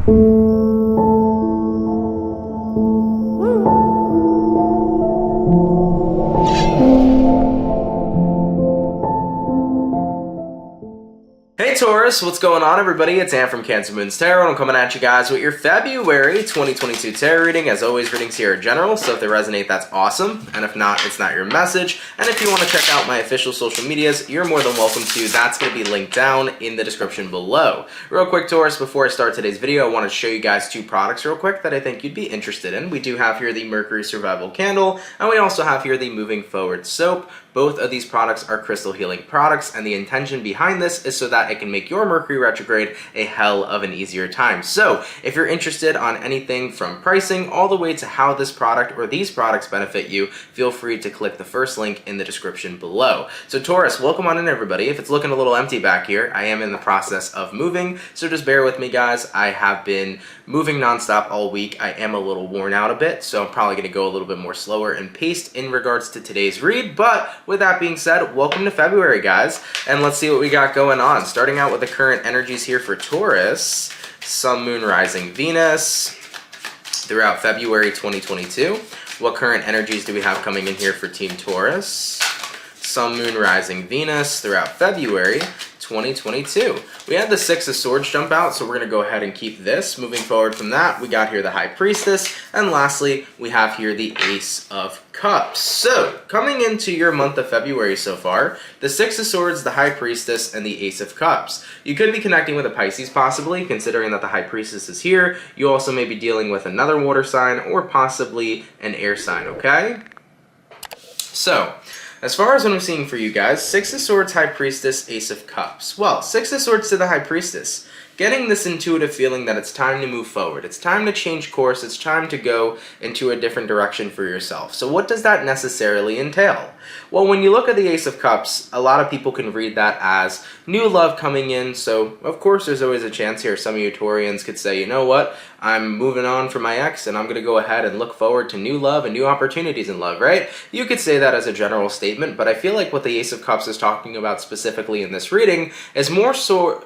Hey Taurus, what's going on everybody? It's Ann from CancerMoonsTarot, and I'm coming at you guys with your February 2022 tarot reading. As always, readings here are general, so if they resonate, that's awesome, and if not, it's not your message. And if you want to check out my official social medias, you're more than welcome to. That's going to be linked down in the description below. Real quick, Taurus, before I start today's video, I want to show you guys two products real quick that I think you'd be interested in. We do have here the Mercury Survival Candle, and we also have here the Moving Forward Soap. Both of these products are crystal healing products, and the intention behind this is so that it can make your Mercury retrograde a hell of an easier time. So if you're interested on anything from pricing all the way to how this product or these products benefit you, feel free to click the first link in the description below. So Taurus, welcome on in everybody. If it's looking a little empty back here, I am in the process of moving, so just bear with me guys. I have been moving nonstop all week. I am a little worn out a bit, so I'm probably going to go a little bit more slower and paced in regards to today's read. But with that being said, welcome to February, guys, and let's see what we got going on. Starting out with the current energies here for Taurus, Sun, Moon, Rising, Venus, throughout February 2022. What current energies do we have coming in here for Team Taurus? Sun, Moon, Rising, Venus, throughout February 2022. We had the Six of Swords jump out, so we're going to go ahead and keep this. Moving forward from that, we got here the High Priestess, and lastly, we have here the Ace of Cups. So, coming into your month of February so far, the Six of Swords, the High Priestess, and the Ace of Cups. You could be connecting with a Pisces possibly, considering that the High Priestess is here. You also may be dealing with another water sign or possibly an air sign, okay? So, as far as what I'm seeing for you guys, Six of Swords, High Priestess, Ace of Cups. Well, Six of Swords to the High Priestess. Getting this intuitive feeling that it's time to move forward. It's time to change course. It's time to go into a different direction for yourself. So what does that necessarily entail? Well, when you look at the Ace of Cups, a lot of people can read that as new love coming in. So, of course, there's always a chance here. Some of you Taurians could say, you know what? I'm moving on from my ex, and I'm going to go ahead and look forward to new love and new opportunities in love, right? You could say that as a general statement, but I feel like what the Ace of Cups is talking about specifically in this reading is more so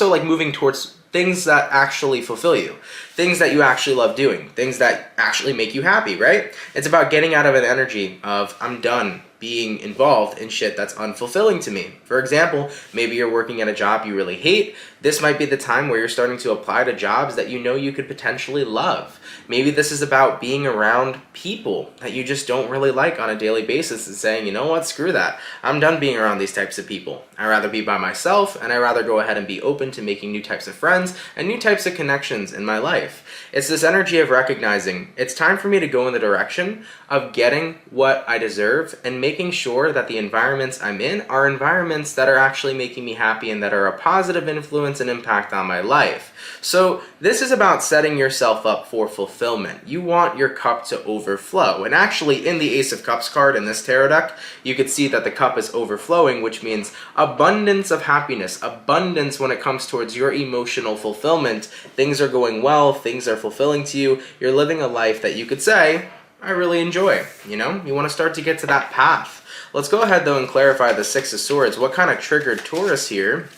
like moving towards things that actually fulfill you, things that you actually love doing, things that actually make you happy, right? It's about getting out of an energy of, I'm done being involved in shit that's unfulfilling to me. For example, maybe you're working at a job you really hate. This might be the time where you're starting to apply to jobs that you know you could potentially love. Maybe this is about being around people that you just don't really like on a daily basis and saying, you know what, screw that. I'm done being around these types of people. I'd rather be by myself, and I'd rather go ahead and be open to making new types of friends and new types of connections in my life. It's this energy of recognizing it's time for me to go in the direction of getting what I deserve and making sure that the environments I'm in are environments that are actually making me happy and that are a positive influence and impact on my life. So this is about setting yourself up for fulfillment. You want your cup to overflow. And actually in the Ace of Cups card in this tarot deck, you could see that the cup is overflowing, which means abundance of happiness, abundance when it comes towards your emotional fulfillment. Things are going well, things are fulfilling to you. You're living a life that you could say, I really enjoy. You know, you want to start to get to that path. Let's go ahead though and clarify the Six of Swords. What kind of triggered Taurus here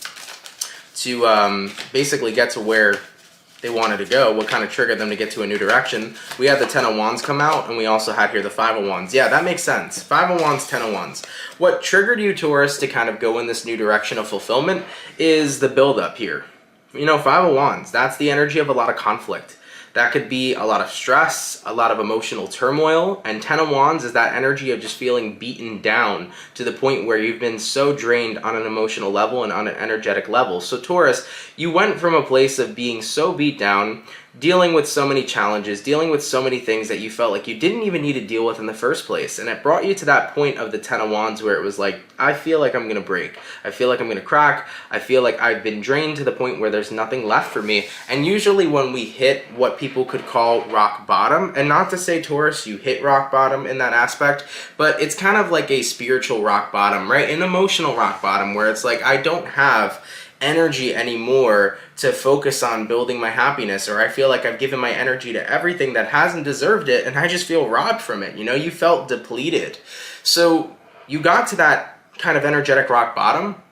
to basically get to where they wanted to go? What kind of triggered them to get to a new direction? We had the Ten of Wands come out, and we also had here the Five of Wands. Yeah, that makes sense. Five of Wands, Ten of Wands. What triggered you, Taurus, to kind of go in this new direction of fulfillment is the buildup here. You know, Five of Wands, that's the energy of a lot of conflict. That could be a lot of stress, a lot of emotional turmoil, and Ten of Wands is that energy of just feeling beaten down to the point where you've been so drained on an emotional level and on an energetic level. So Taurus, you went from a place of being so beat down, dealing with so many challenges, dealing with so many things that you felt like you didn't even need to deal with in the first place. And it brought you to that point of the Ten of Wands where it was like, I feel like I'm going to break. I feel like I'm going to crack. I feel like I've been drained to the point where there's nothing left for me. And usually when we hit what people could call rock bottom, and not to say, Taurus, you hit rock bottom in that aspect, but it's kind of like a spiritual rock bottom, right? An emotional rock bottom where it's like, I don't have energy anymore to focus on building my happiness, or I feel like I've given my energy to everything that hasn't deserved it and I just feel robbed from it. You know, you felt depleted. So you got to that kind of energetic rock bottom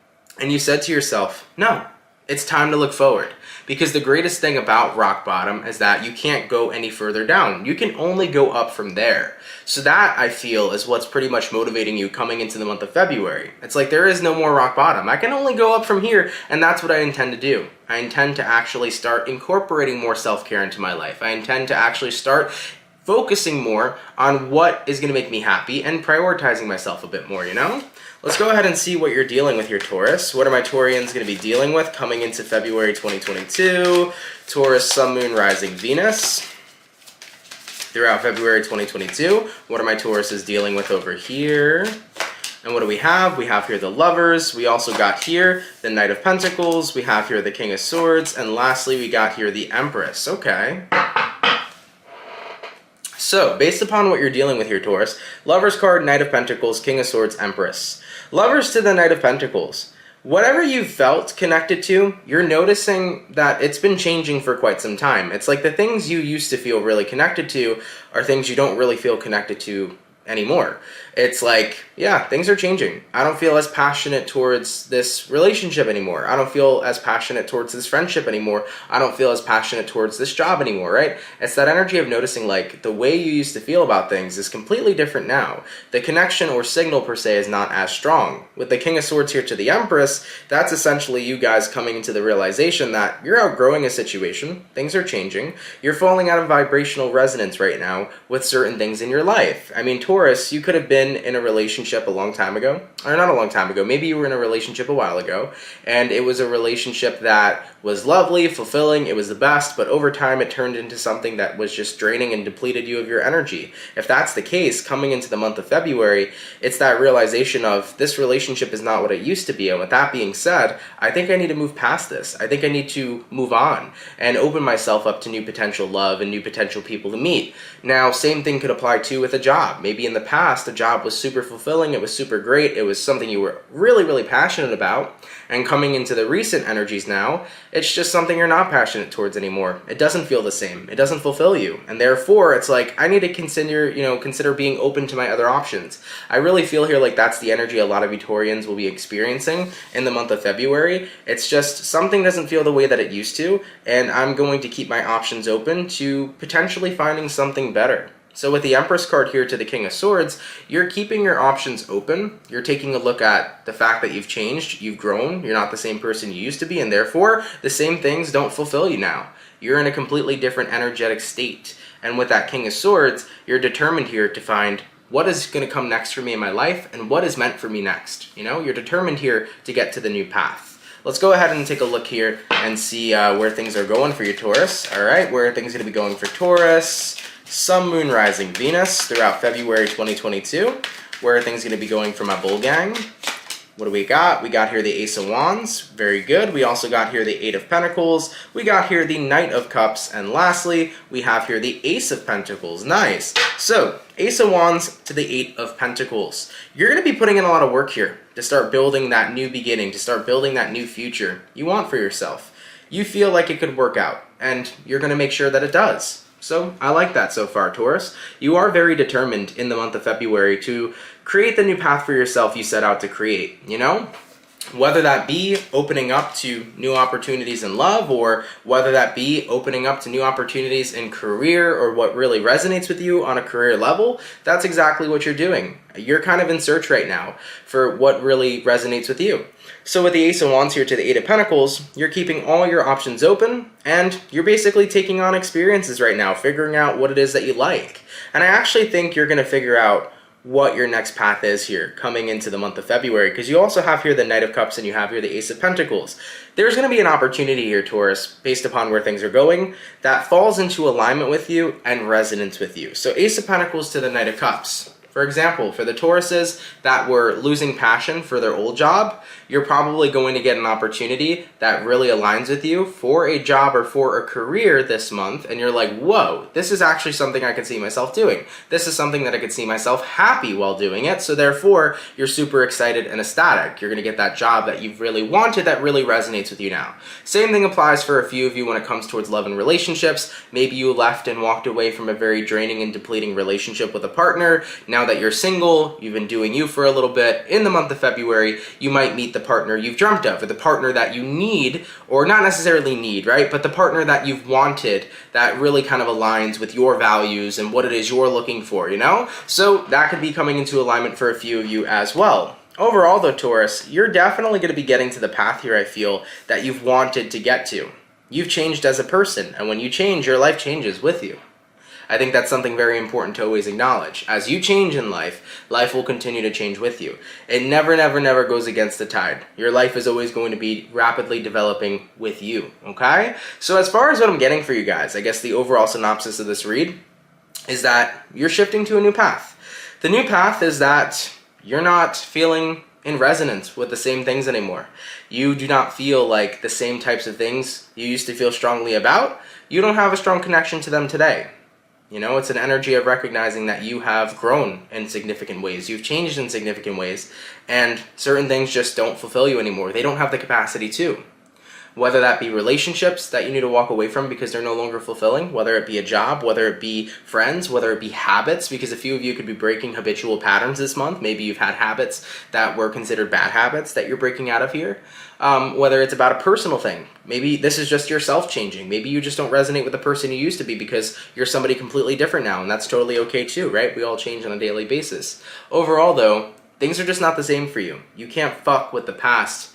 and you said to yourself, no, it's time to look forward. because the greatest thing about rock bottom is that you can't go any further down. You can only go up from there. So that, I feel, is what's pretty much motivating you coming into the month of February. It's like there is no more rock bottom. I can only go up from here, and that's what I intend to do. I intend to actually start incorporating more self-care into my life. I intend to actually start focusing more on what is going to make me happy and prioritizing myself a bit more, you know? Let's go ahead and see what you're dealing with here, Taurus. What are my Taurians going to be dealing with coming into February 2022? Taurus, Sun, Moon, Rising, Venus. Throughout February 2022, what are my Tauruses dealing with over here? And what do we have? We have here the Lovers. We also got here the Knight of Pentacles. We have here the King of Swords. And lastly, we got here the Empress. Okay. So, based upon what you're dealing with here, Taurus, Lovers card, Knight of Pentacles, King of Swords, Empress. Lovers to the Knight of Pentacles. Whatever you've felt connected to, you're noticing that it's been changing for quite some time. It's like the things you used to feel really connected to are things you don't really feel connected to anymore. It's like, yeah, things are changing. I don't feel as passionate towards this relationship anymore. I don't feel as passionate towards this friendship anymore. I don't feel as passionate towards this job anymore, right? It's that energy of noticing like the way you used to feel about things is completely different now. The connection or signal per se is not as strong. With the King of Swords here to the Empress, that's essentially you guys coming into the realization that you're outgrowing a situation, things are changing, you're falling out of vibrational resonance right now with certain things in your life. I mean, Taurus, you could have been in a relationship a long time ago, or not a long time ago, maybe you were in a relationship a while ago, and it was a relationship that was lovely, fulfilling, it was the best, but over time it turned into something that was just draining and depleted you of your energy. If that's the case, coming into the month of February, it's that realization of this relationship is not what it used to be, and with that being said, I think I need to move past this. I think I need to move on and open myself up to new potential love and new potential people to meet. Now, same thing could apply too with a job. Maybe in the past, a job was super fulfilling, it was super great, it was something you were really, really passionate about, and coming into the recent energies now, it's just something you're not passionate towards anymore. It doesn't feel the same. It doesn't fulfill you. And therefore, it's like, I need to consider being open to my other options. I really feel here like that's the energy a lot of Taurians will be experiencing in the month of February. It's just something doesn't feel the way that it used to, and I'm going to keep my options open to potentially finding something better. So with the Empress card here to the King of Swords, you're keeping your options open. You're taking a look at the fact that you've changed, you've grown, you're not the same person you used to be, and therefore the same things don't fulfill you now. You're in a completely different energetic state. And with that King of Swords, you're determined here to find what is going to come next for me in my life and what is meant for me next. You know, you're determined here to get to the new path. Let's go ahead and take a look here and see where things are going for you, Taurus. All right, where are things going to be going for Taurus? Sun, Moon, Rising, Venus throughout February 2022. Where are things going to be going for my bull gang? What do we got? We got here the Ace of Wands. Very good. We also got here the Eight of Pentacles. We got here the Knight of Cups. And lastly, we have here the Ace of Pentacles. Nice. So, Ace of Wands to the Eight of Pentacles. You're going to be putting in a lot of work here to start building that new beginning, to start building that new future you want for yourself. You feel like it could work out, and you're going to make sure that it does. So I like that so far, Taurus. You are very determined in the month of February to create the new path for yourself you set out to create, you know? Whether that be opening up to new opportunities in love, or whether that be opening up to new opportunities in career, or what really resonates with you on a career level, that's exactly what you're doing. You're kind of in search right now for what really resonates with you. So with the Ace of Wands here to the Eight of Pentacles, you're keeping all your options open, and you're basically taking on experiences right now, figuring out what it is that you like. And I actually think you're going to figure out what your next path is here coming into the month of February, because you also have here the Knight of Cups and you have here the Ace of Pentacles. There's going to be an opportunity here, Taurus, based upon where things are going, that falls into alignment with you and resonance with you. So Ace of Pentacles to the Knight of Cups. For example, for the Tauruses that were losing passion for their old job, you're probably going to get an opportunity that really aligns with you for a job or for a career this month, and you're like, whoa, this is actually something I could see myself doing. This is something that I could see myself happy while doing it, so therefore, you're super excited and ecstatic. You're going to get that job that you've really wanted that really resonates with you now. Same thing applies for a few of you when it comes towards love and relationships. Maybe you left and walked away from a very draining and depleting relationship with a partner. Now now that you're single, you've been doing you for a little bit, in the month of February, you might meet the partner you've dreamt of, or the partner that you need, or not necessarily need, right? But the partner that you've wanted that really kind of aligns with your values and what it is you're looking for, you know? So that could be coming into alignment for a few of you as well. Overall though, Taurus, you're definitely going to be getting to the path here, I feel, that you've wanted to get to. You've changed as a person, and when you change, your life changes with you. I think that's something very important to always acknowledge. As you change in life, life will continue to change with you. It never, never, never goes against the tide. Your life is always going to be rapidly developing with you, okay? So as far as what I'm getting for you guys, I guess the overall synopsis of this read is that you're shifting to a new path. The new path is that you're not feeling in resonance with the same things anymore. You do not feel like the same types of things you used to feel strongly about. You don't have a strong connection to them today. You know, it's an energy of recognizing that you have grown in significant ways. You've changed in significant ways, and certain things just don't fulfill you anymore. They don't have the capacity to. Whether that be relationships that you need to walk away from because they're no longer fulfilling, whether it be a job, whether it be friends, whether it be habits, because a few of you could be breaking habitual patterns this month. Maybe you've had habits that were considered bad habits that you're breaking out of here. Whether it's about a personal thing. Maybe this is just yourself changing. Maybe you just don't resonate with the person you used to be because you're somebody completely different now, and that's totally okay too, right? We all change on a daily basis. Overall though, things are just not the same for you. You can't fuck with the past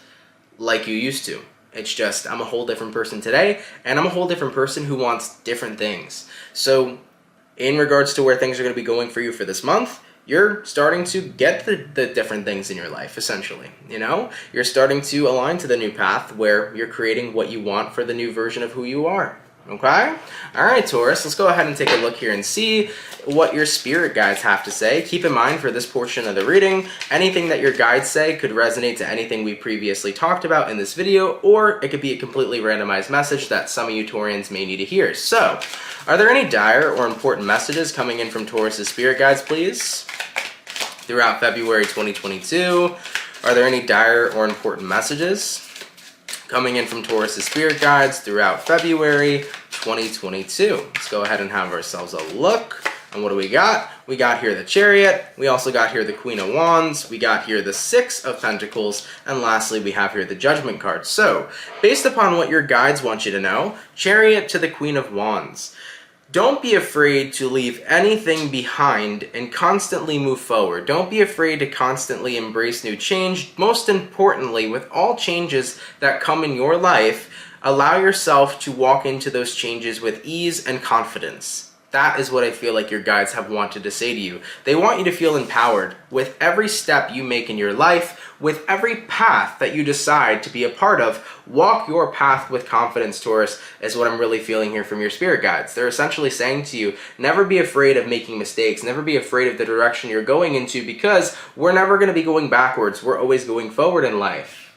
like you used to. It's just, I'm a whole different person today, and I'm a whole different person who wants different things. So in regards to where things are going to be going for you for this month, you're starting to get the different things in your life, essentially, you know? You're starting to align to the new path where you're creating what you want for the new version of who you are. Okay? All right, Taurus, let's go ahead and take a look here and see what your spirit guides have to say. Keep in mind for this portion of the reading, anything that your guides say could resonate to anything we previously talked about in this video, or it could be a completely randomized message that some of you Taurians may need to hear. So, are there any dire or important messages coming in from Taurus's spirit guides, please? Throughout February 2022, are there any dire or important messages coming in from Taurus's spirit guides throughout February 2022. Let's go ahead and have ourselves a look. And what do we got? We got here the Chariot. We also got here the Queen of Wands. We got here the Six of Pentacles. And lastly, we have here the Judgment card. So, based upon what your guides want you to know, Chariot to the Queen of Wands. Don't be afraid to leave anything behind and constantly move forward. Don't be afraid to constantly embrace new change. Most importantly, with all changes that come in your life, allow yourself to walk into those changes with ease and confidence. That is what I feel like your guides have wanted to say to you. They want you to feel empowered with every step you make in your life, with every path that you decide to be a part of. Walk your path with confidence, Taurus, is what I'm really feeling here from your spirit guides. They're essentially saying to you, never be afraid of making mistakes, never be afraid of the direction you're going into, because we're never going to be going backwards, we're always going forward in life.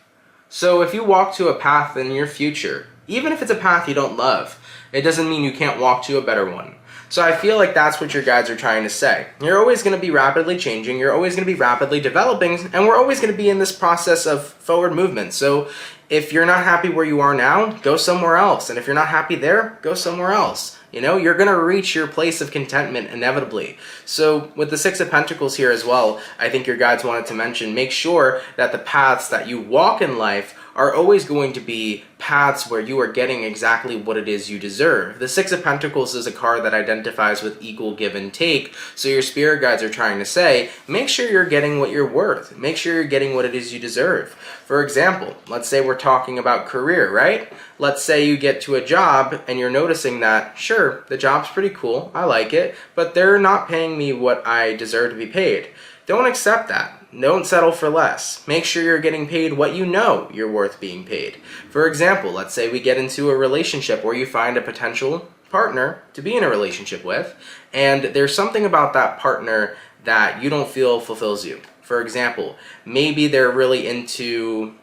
So if you walk to a path in your future, even if it's a path you don't love, it doesn't mean you can't walk to a better one. So I feel like that's what your guides are trying to say. You're always going to be rapidly changing, you're always going to be rapidly developing, and we're always going to be in this process of forward movement. So if you're not happy where you are now, go somewhere else. And if you're not happy there, go somewhere else. You know, you're going to reach your place of contentment inevitably. So with the Six of Pentacles here as well, I think your guides wanted to mention, make sure that the paths that you walk in life are always going to be paths where you are getting exactly what it is you deserve. The Six of Pentacles is a card that identifies with equal give and take, so your spirit guides are trying to say, make sure you're getting what you're worth. Make sure you're getting what it is you deserve. For example, let's say we're talking about career, right? Let's say you get to a job and you're noticing that, sure, the job's pretty cool, I like it, but they're not paying me what I deserve to be paid. Don't accept that. Don't settle for less. Make sure you're getting paid what you know you're worth being paid. For example, let's say we get into a relationship where you find a potential partner to be in a relationship with, and there's something about that partner that you don't feel fulfills you. For example, maybe they're really into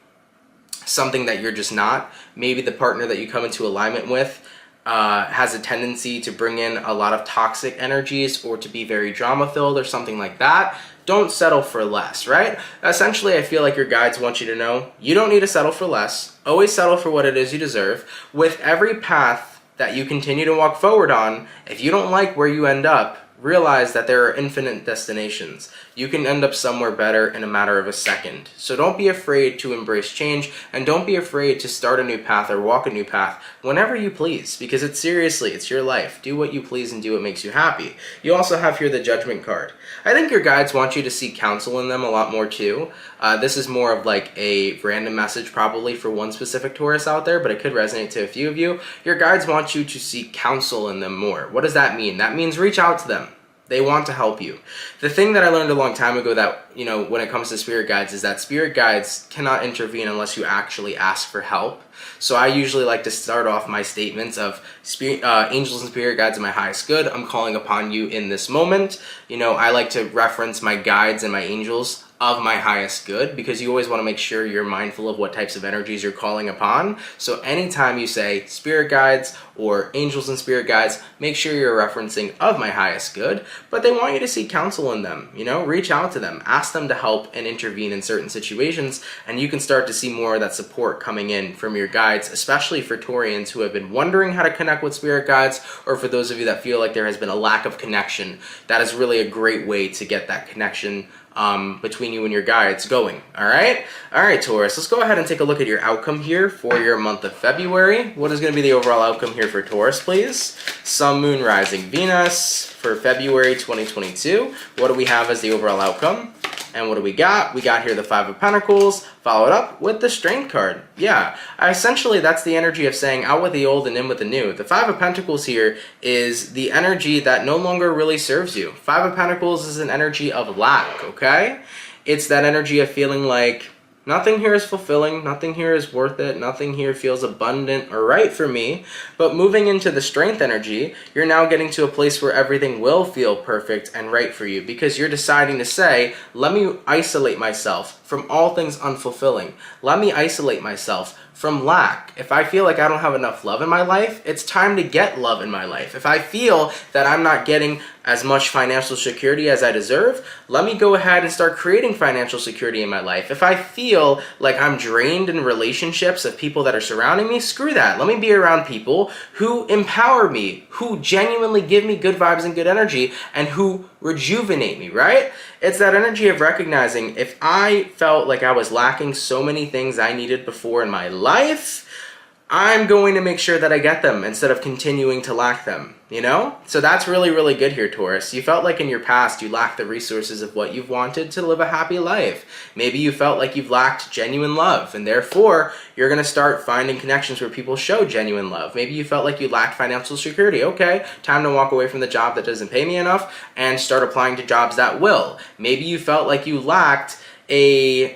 something that you're just not. Maybe the partner that you come into alignment with has a tendency to bring in a lot of toxic energies or to be very drama-filled or something like that. Don't settle for less, right? Essentially, I feel like your guides want you to know you don't need to settle for less. Always settle for what it is you deserve. With every path that you continue to walk forward on, if you don't like where you end up, realize that there are infinite destinations. You can end up somewhere better in a matter of a second. So don't be afraid to embrace change, and don't be afraid to start a new path or walk a new path whenever you please, because it's your life. Do what you please and do what makes you happy. You also have here the Judgment card. I think your guides want you to seek counsel in them a lot more too. This is more of like a random message probably for one specific Taurus out there, but it could resonate to a few of you. Your guides want you to seek counsel in them more. What does that mean? That means reach out to them. They want to help you. The thing that I learned a long time ago that, when it comes to spirit guides is that spirit guides cannot intervene unless you actually ask for help. So I usually like to start off my statements of angels and spirit guides are my highest good. I'm calling upon you in this moment. I like to reference my guides and my angels of my highest good, because you always want to make sure you're mindful of what types of energies you're calling upon. So anytime you say spirit guides or angels and spirit guides, make sure you're referencing of my highest good, but they want you to seek counsel in them, reach out to them, ask them to help and intervene in certain situations, and you can start to see more of that support coming in from your guides, especially for Taurians who have been wondering how to connect with spirit guides, or for those of you that feel like there has been a lack of connection. That is really a great way to get that connection between you and your guides going. All right, Taurus, let's go ahead and take a look at your outcome here for your month of February. What is going to be the overall outcome here for Taurus, please? Sun, Moon, Rising, Venus for February 2022. What do we have as the overall outcome? And what do we got? We got here the Five of Pentacles, followed up with the Strength card. Yeah, essentially that's the energy of saying out with the old and in with the new. The Five of Pentacles here is the energy that no longer really serves you. Five of Pentacles is an energy of lack, okay? It's that energy of feeling like nothing here is fulfilling, nothing here is worth it, nothing here feels abundant or right for me. But moving into the Strength energy, you're now getting to a place where everything will feel perfect and right for you, because you're deciding to say, let me isolate myself from all things unfulfilling. Let me isolate myself from lack. If I feel like I don't have enough love in my life, it's time to get love in my life. If I feel that I'm not getting as much financial security as I deserve, let me go ahead and start creating financial security in my life. If I feel like I'm drained in relationships of people that are surrounding me, screw that. Let me be around people who empower me, who genuinely give me good vibes and good energy, and who rejuvenate me, right? It's that energy of recognizing if I felt like I was lacking so many things I needed before in my life, I'm going to make sure that I get them instead of continuing to lack them, So that's really, really good here, Taurus. You felt like in your past you lacked the resources of what you've wanted to live a happy life. Maybe you felt like you've lacked genuine love, and therefore you're going to start finding connections where people show genuine love. Maybe you felt like you lacked financial security. Okay, time to walk away from the job that doesn't pay me enough and start applying to jobs that will. Maybe you felt like you lacked a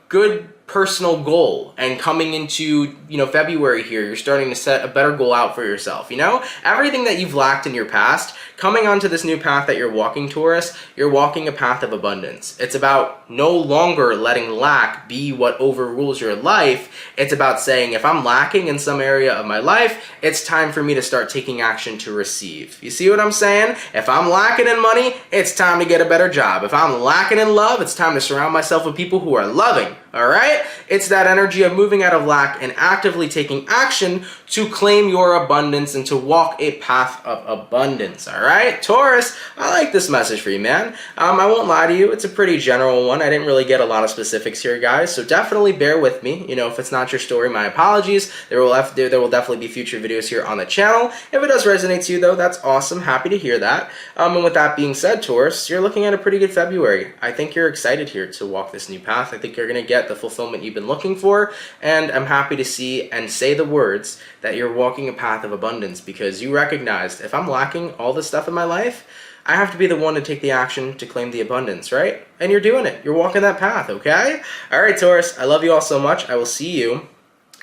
good personal goal, and coming into February here, you're starting to set a better goal out for yourself. Everything that you've lacked in your past, coming onto this new path that you're walking, Taurus, you're walking a path of abundance. It's about no longer letting lack be what overrules your life. It's about saying, if I'm lacking in some area of my life, it's time for me to start taking action to receive. You see what I'm saying? If I'm lacking in money, it's time to get a better job. If I'm lacking in love, it's time to surround myself with people who are loving. All right? It's that energy of moving out of lack and actively taking action to claim your abundance and to walk a path of abundance. All right? Taurus, I like this message for you, man. I won't lie to you. It's a pretty general one. I didn't really get a lot of specifics here, guys. So definitely bear with me. If it's not your story, my apologies. There will definitely be future videos here on the channel. If it does resonate to you, though, that's awesome. Happy to hear that. And with that being said, Taurus, you're looking at a pretty good February. I think you're excited here to walk this new path. I think you're going to get the fulfillment you've been looking for, and I'm happy to see and say the words that you're walking a path of abundance, because you recognized, if I'm lacking all this stuff in my life, I have to be the one to take the action to claim the abundance, right? And you're doing it. You're walking that path, okay? All right, Taurus, I love you all so much. I will see you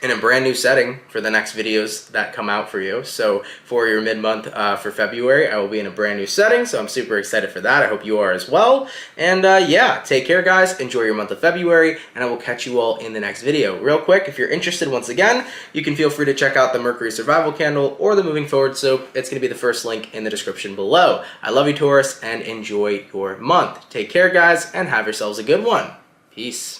in a brand new setting for the next videos that come out for you. So for your mid-month for February, I will be in a brand new setting, so I'm super excited for that. I hope you are as well. And yeah, take care, guys. Enjoy your month of February, and I will catch you all in the next video. Real quick, if you're interested, once again, you can feel free to check out the Mercury Survival Candle or the Moving Forward Soap. It's going to be the first link in the description below. I love you, Taurus, and enjoy your month. Take care, guys, and have yourselves a good one. Peace.